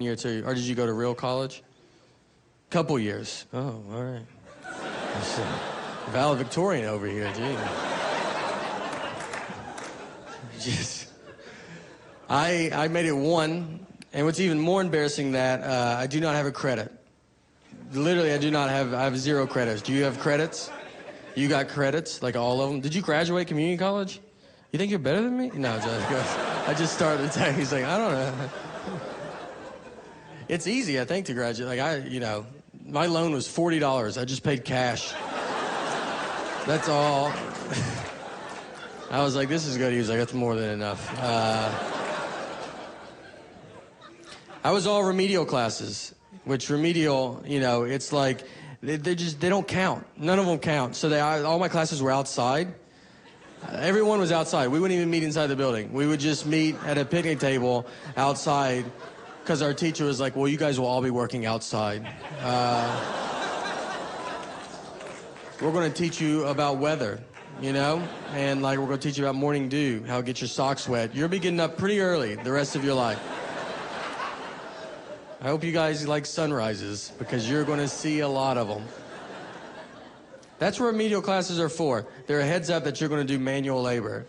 year too, or did you go to real college? Couple years. Oh, all right. Valedictorian over here, gee. Just, I made it one, and what's even more embarrassing that I do not have a credit. Literally, I have 0 credits. Do you have credits? You got credits, like all of them? Did you graduate community college? You think you're better than me? No, I just started the time. He's like, I don't know. It's easy, I think, to graduate. Like, my loan was $40. I just paid cash. That's all. I was like, this is good. He was like, that's more than enough. I was all remedial classes, which remedial, it's like, they don't count. None of them count. So all my classes were outside. Everyone was outside. We wouldn't even meet inside the building. We would just meet at a picnic table outside because our teacher was like, well, you guys will all be working outside. We're going to teach you about weather, and like we're going to teach you about morning dew, how to get your socks wet. You'll be getting up pretty early the rest of your life. I hope you guys like sunrises because you're going to see a lot of them. That's what remedial classes are for. They're a heads up that you're going to do manual labor.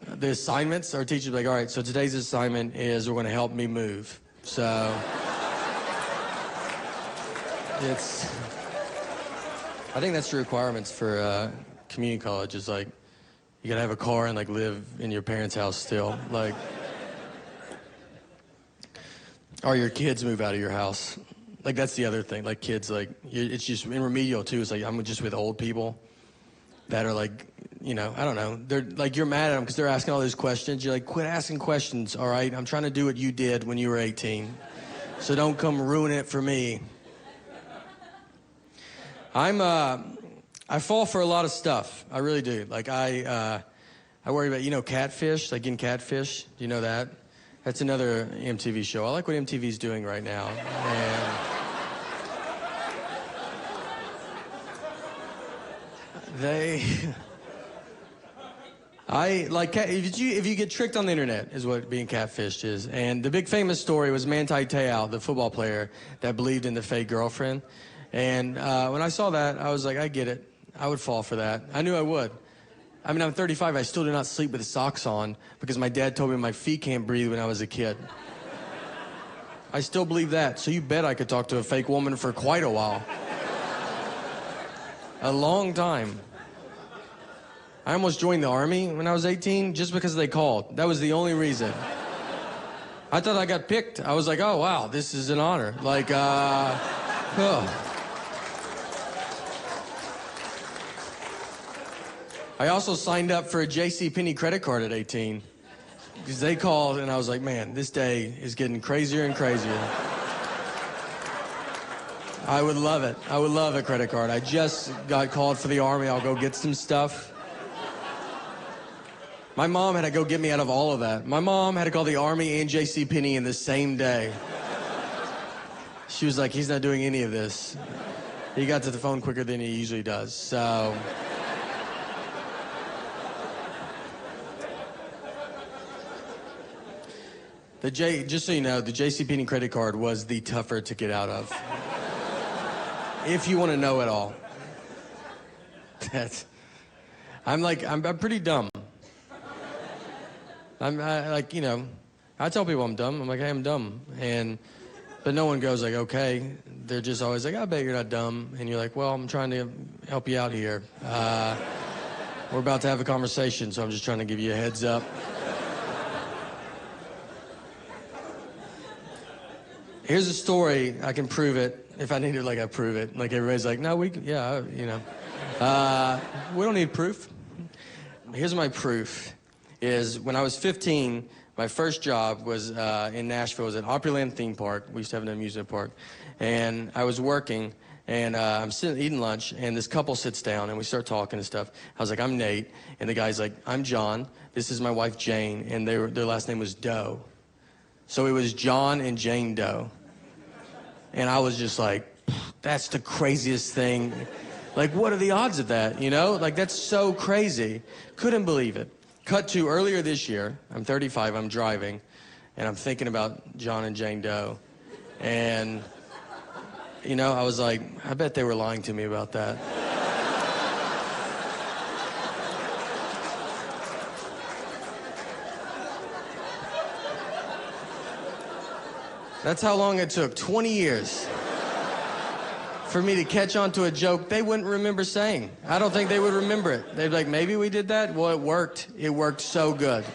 The assignments, our teachers are like, all right, so today's assignment is we're going to help me move. So I think that's the requirements for community college is like, you got to have a car and like live in your parents' house still. Like, or your kids move out of your house. Like, that's the other thing. Like, kids, like, it's just in remedial, too. It's like, I'm just with old people that are like, I don't know. They're like, you're mad at them because they're asking all these questions. You're like, quit asking questions, all right? I'm trying to do what you did when you were 18. So don't come ruin it for me. I fall for a lot of stuff. I really do. Like, I worry about, Catfish, like getting catfish. Do you know that? That's another MTV show. I like what MTV's doing right now. And if you get tricked on the internet is what being catfished is. And the big famous story was Manti Te'o, the football player that believed in the fake girlfriend. And when I saw that, I was like, I get it. I would fall for that. I knew I would. I mean, I'm 35. I still do not sleep with socks on because my dad told me my feet can't breathe when I was a kid. I still believe that. So you bet I could talk to a fake woman for quite a while. A long time. I almost joined the Army when I was 18 just because they called. That was the only reason. I thought I got picked. I was like, oh, wow, this is an honor. Like, oh. I also signed up for a JCPenney credit card at 18 because they called and I was like, man, this day is getting crazier and crazier. I would love it. I would love a credit card. I just got called for the Army. I'll go get some stuff. My mom had to go get me out of all of that. My mom had to call the Army and JCPenney in the same day. She was like, he's not doing any of this. He got to the phone quicker than he usually does, so... Just so you know, the JCPenney credit card was the tougher to get out of. If you want to know it all. I'm pretty dumb. I tell people I'm dumb. I'm like, hey, I'm dumb. But no one goes like, okay. They're just always like, I bet you're not dumb. And you're like, well, I'm trying to help you out here. We're about to have a conversation, so I'm just trying to give you a heads up. Here's a story. I can prove it. If I need to, I prove it. Like, everybody's like, no, we don't need proof. Here's my proof. Is when I was 15, my first job was in Nashville. It was at Opryland Theme Park. We used to have an amusement park. And I was working, and I'm sitting eating lunch, and this couple sits down, and we start talking and stuff. I was like, I'm Nate. And the guy's like, I'm John. This is my wife, Jane. And their last name was Doe. So it was John and Jane Doe. And I was just like, that's the craziest thing. Like, what are the odds of that, Like, that's so crazy. Couldn't believe it. Cut to earlier this year. I'm 35, I'm driving. and I'm thinking about John and Jane Doe. And, you know, I was like, I bet they were lying to me about that. That's how long it took, 20 years, for me to catch on to a joke they wouldn't remember saying. I don't think they would remember it. They'd be like, maybe we did that? Well, it worked. It worked so good.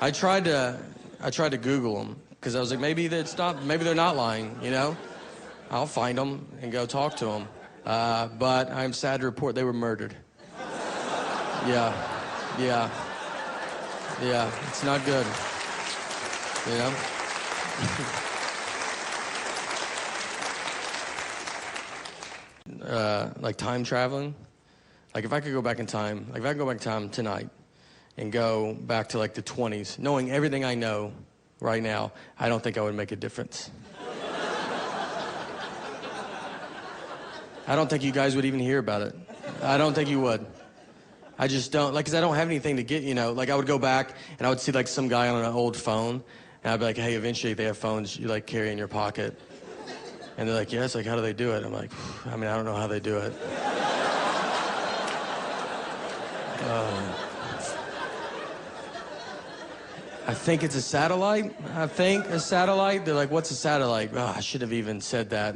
I tried to Google them, because I was like, maybe they're not lying, you know? I'll find them and go talk to them. But I'm sad to report they were murdered. Yeah, it's not good. You know? Like time traveling. Like if I could go back in time, like if I could go back in time tonight and go back to like the 20s, knowing everything I know right now, I don't think I would make a difference. I don't think you guys would even hear about it. I don't think you would. I just don't, like, because I don't have anything to get, you know. Like, I would go back, and I would see, like, some guy on an old phone, and I'd be like, hey, eventually they have phones you, like, carry in your pocket. And they're like, yes, like, how do they do it? I'm like, I mean, I don't know how they do it. I think it's a satellite. They're like, what's a satellite? Oh, I should have even said that.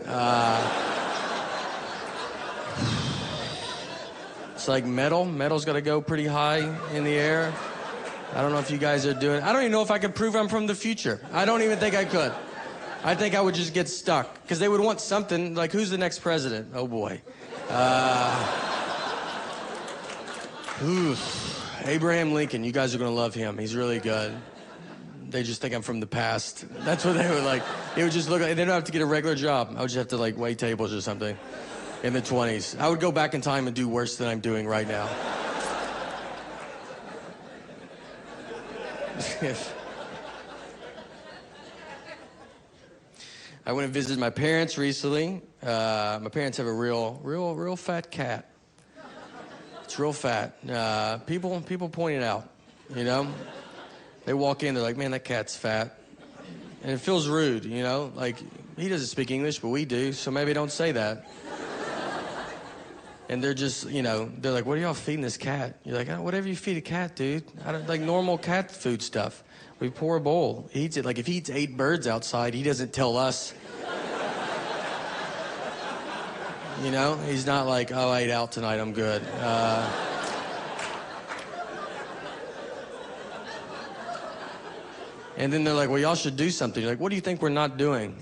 It's like metal. Metal's got to go pretty high in the air. I don't know if you guys are doing it. I don't even know if I could prove I'm from the future. I don't even think I could. I think I would just get stuck. Because they would want something, like, who's the next president? Oh, boy. Abraham Lincoln. You guys are going to love him. He's really good. They just think I'm from the past. That's what they would like. It would just look like, they don't have to get a regular job. I would just have to, like, wait tables or something. In the 20s. I would go back in time and do worse than I'm doing right now. I went and visited my parents recently. My parents have a real fat cat. It's real fat. People point it out, you know? They walk in, they're like, man, that cat's fat. And it feels rude, you know? Like, he doesn't speak English, but we do, so maybe don't say that. And they're just, you know, they're like, what are y'all feeding this cat? You're like, oh, whatever you feed a cat, dude. I don't, like normal cat food stuff. We pour a bowl. He eats it. Like if he eats 8 birds outside, he doesn't tell us. You know, he's not like, oh, I ate out tonight, I'm good. And then they're like, well, y'all should do something. You're like, what do you think we're not doing?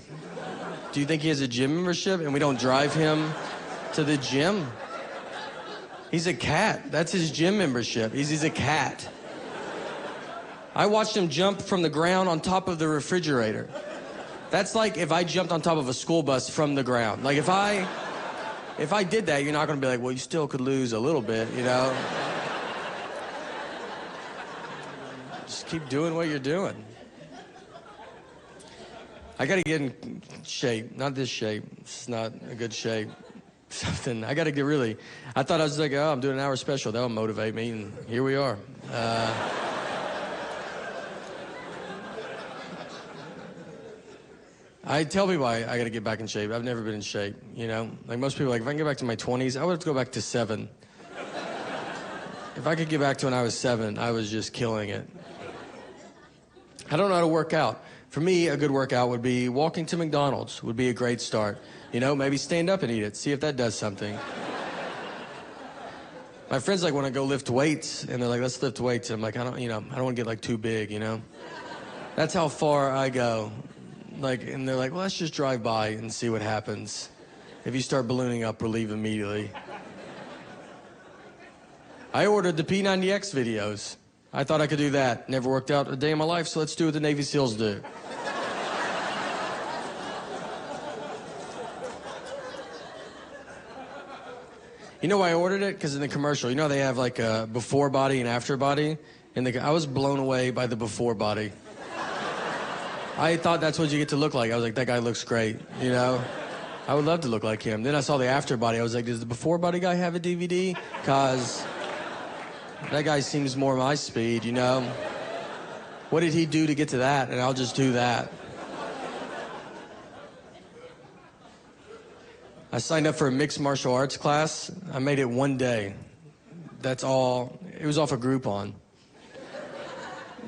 Do you think he has a gym membership and we don't drive him to the gym? He's a cat. That's his gym membership. He's a cat. I watched him jump from the ground on top of the refrigerator. That's like if I jumped on top of a school bus from the ground. Like if I did that, you're not going to be like, well, you still could lose a little bit, you know? Just keep doing what you're doing. I got to get in shape. Not this shape. It's not a good shape. Something. I got to get really... I thought I was like, oh, I'm doing an hour special. That'll motivate me, and here we are. I tell people I got to get back in shape. I've never been in shape, you know? Like most people, like if I can get back to my 20s, I would have to go back to 7. If I could get back to when I was 7, I was just killing it. I don't know how to work out. For me, a good workout would be walking to McDonald's would be a great start. You know, maybe stand up and eat it, see if that does something. My friends like want to go lift weights, and they're like, let's lift weights. And I'm like, I don't want to get like too big, you know? That's how far I go. Like, and they're like, well, let's just drive by and see what happens. If you start ballooning up, we'll leave immediately. I ordered the P90X videos. I thought I could do that. Never worked out a day in my life, so let's do what the Navy SEALs do. You know why I ordered it? Because in the commercial, you know they have like a before body and after body? And I was blown away by the before body. I thought that's what you get to look like. I was like, that guy looks great, you know? I would love to look like him. Then I saw the after body. I was like, does the before body guy have a DVD? Because that guy seems more my speed, you know? what did he do to get to that? And I'll just do that. I signed up for a mixed martial arts class. I made it one day. That's all. It was off a Groupon.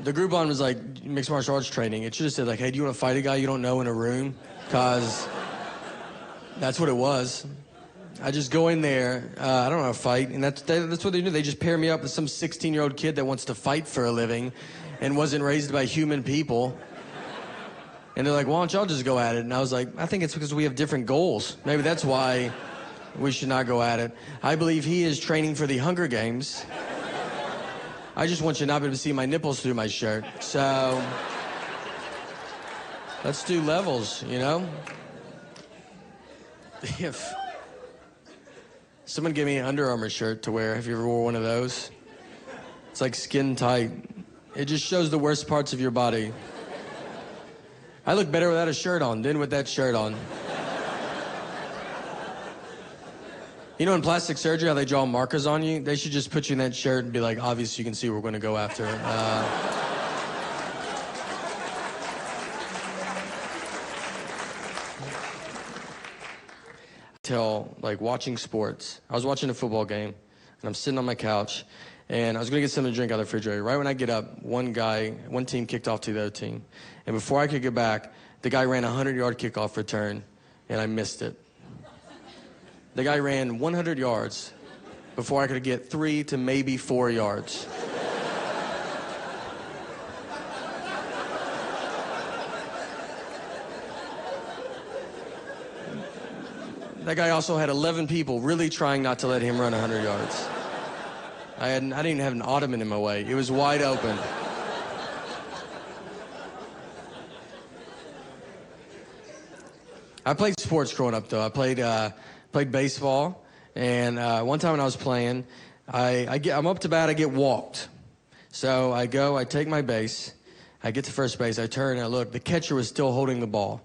The Groupon was like mixed martial arts training. It should have said like, hey, do you want to fight a guy you don't know in a room? Because that's what it was. I just go in there. I don't know how to fight. And that's what they do. They just pair me up with some 16-year-old kid that wants to fight for a living and wasn't raised by human people. And they're like, why don't y'all just go at it? And I was like, I think it's because we have different goals. Maybe that's why we should not go at it. I believe he is training for the Hunger Games. I just want you to not be able to see my nipples through my shirt. So let's do levels, you know? If someone gave me an Under Armour shirt to wear, have you ever wore one of those? It's like skin tight. It just shows the worst parts of your body. I look better without a shirt on than with that shirt on. You know in plastic surgery how they draw markers on you? They should just put you in that shirt and be like, obviously you can see we're going to go after it. Till like watching sports. I was watching a football game and I'm sitting on my couch and I was going to get something to drink out of the refrigerator. Right when I get up, one team kicked off to the other team. And before I could get back, the guy ran a 100-yard kickoff return and I missed it. The guy ran 100 yards before I could get 3 to maybe 4 yards. That guy also had 11 people really trying not to let him run 100 yards. I didn't even have an ottoman in my way. It was wide open. I played sports growing up, though. I played baseball, and one time when I was playing, I'm up to bat, I get walked. So I go, I take my base, I get to first base, I turn and I look. The catcher was still holding the ball.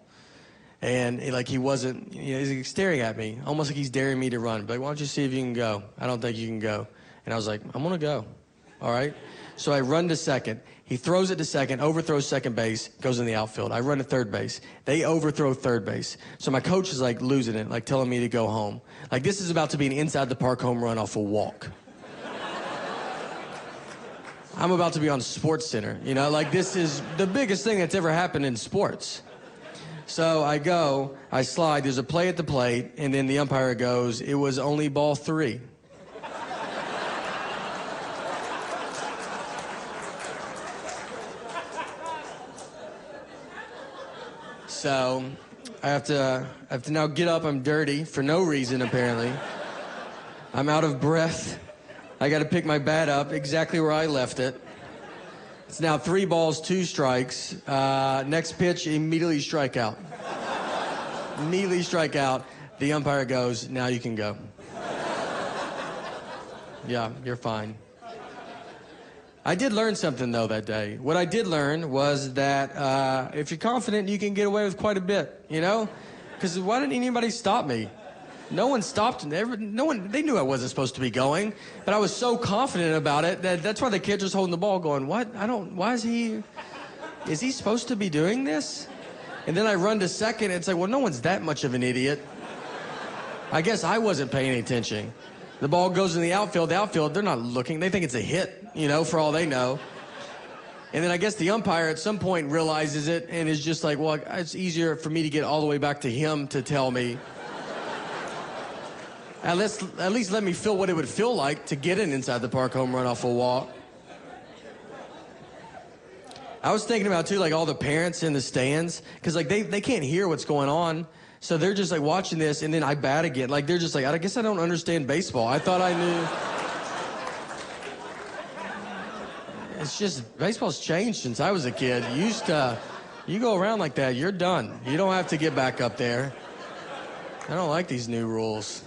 And he wasn't, he's staring at me, almost like he's daring me to run. But like, why don't you see if you can go? I don't think you can go. And I was like, I'm going to go. All right. So I run to second. He throws it to second, overthrows second base, goes in the outfield. I run to third base. They overthrow third base. So my coach is like losing it, like telling me to go home. Like this is about to be an inside the park home run off a walk. I'm about to be on Sports Center. Like this is the biggest thing that's ever happened in sports. So I go, I slide, there's a play at the plate, and then the umpire goes, it was only ball 3. So I have to now get up, I'm dirty, for no reason apparently. I'm out of breath. I got to pick my bat up exactly where I left it. It's now 3 balls, 2 strikes. Next pitch, immediately strike out. Immediately strike out. The umpire goes, now you can go. Yeah, you're fine. I did learn something, though, that day. What I did learn was that if you're confident, you can get away with quite a bit, Because why didn't anybody stop me? No one stopped. They knew I wasn't supposed to be going, but I was so confident about it that's why the kid was holding the ball going, what? Why is he supposed to be doing this? And then I run to second, and it's like, well, no one's that much of an idiot. I guess I wasn't paying attention. The ball goes in the outfield. They're not looking. They think it's a hit, for all they know. And then I guess the umpire at some point realizes it and is just like, well, it's easier for me to get all the way back to him to tell me. At least let me feel what it would feel like to get an inside the park home run off a walk. I was thinking about, too, like all the parents in the stands, because like they can't hear what's going on. So they're just like watching this, and then I bat again. Like they're just like, I guess I don't understand baseball. I thought I knew. It's just, baseball's changed since I was a kid. You go around like that, you're done. You don't have to get back up there. I don't like these new rules.